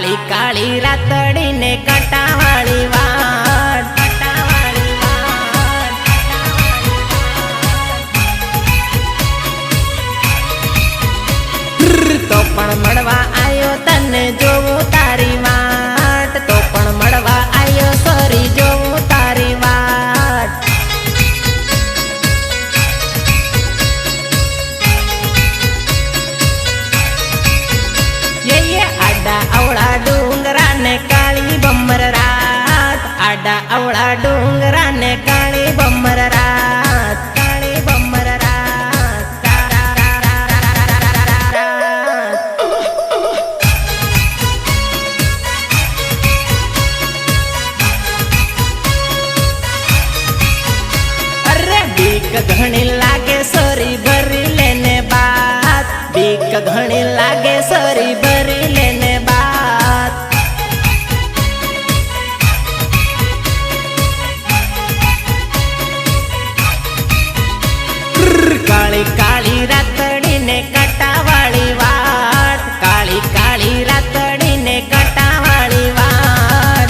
काली काली रातड़ी ने कटावाली वाट तो पण मळवा आयो तने जोवो तारी वाट तो पण मळवा आयो सोरी जोवो तारी वाट ये आडा अवळा डोंगरा ने काळी बम्मर रात आडा अवळा डोंगरा ने काळी बम्मर रात काळी बम्मर रात अरे बीक घणी लागे सोरी भरी लेने बात बीक घणी लागे सोरी भरी लेने बात काली काली रातड़ी ने कटावाली वाट काली काली रातड़ी ने कटावाली वाट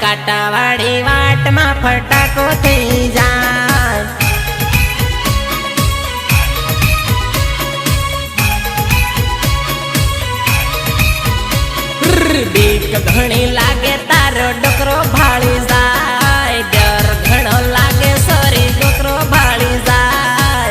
काटावाड़ी वाट में फटाको थी जाए बीक घणी लागे तारो डोकरो भाड़ी जाए डर घणो लागे सोरी डोकरो भाड़ी जाए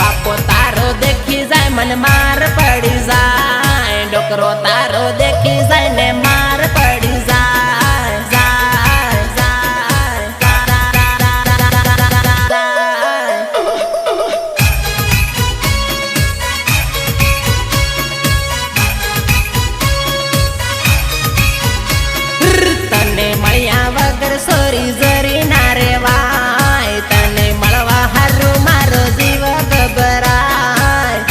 बापो तारो देखी जाए मन मार पड़ी जाए डोकरो तारो देखी जाए ने मार पड़ी जाए जाए जाए तने मळ्या वगर सोरी जरी ना रेवाय तने मळवा हारू मारो जीव गबराय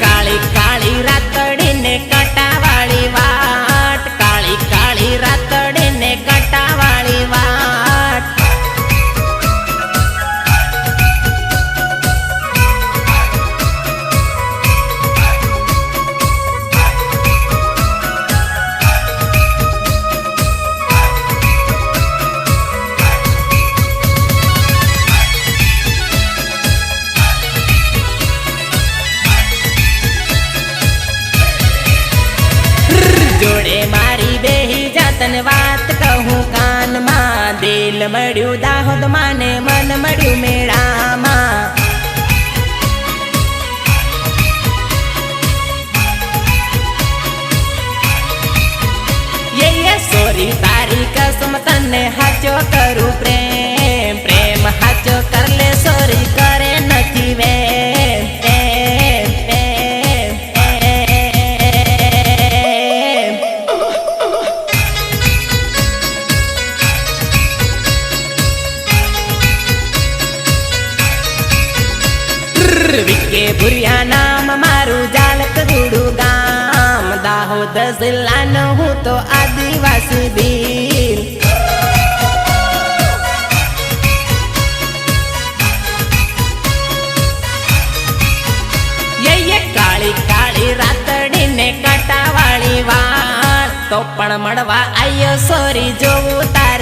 काली काली रातड़ी ने कटावाली वाट काली काली रातड़ी ने कटावाली वाट जोड़े मारी बेही जातन बात कहूँ कान मां दिल मड़्यू दाहोद माने मन मड़्यू मेड़ा मां ये सोरी तारी कसम तने हाचो करू प्रेम प्रेम हाचो कर ले सोरी करे नथी वे विके भुरिया नाम मारू जालक दूडू गाम दाहोद जिल्लानो हूँ तो आदिवासी भील ये काली काली रातड़ी ने कटावाली वाट तो पण मळवा आयो सोरी जोवू तारी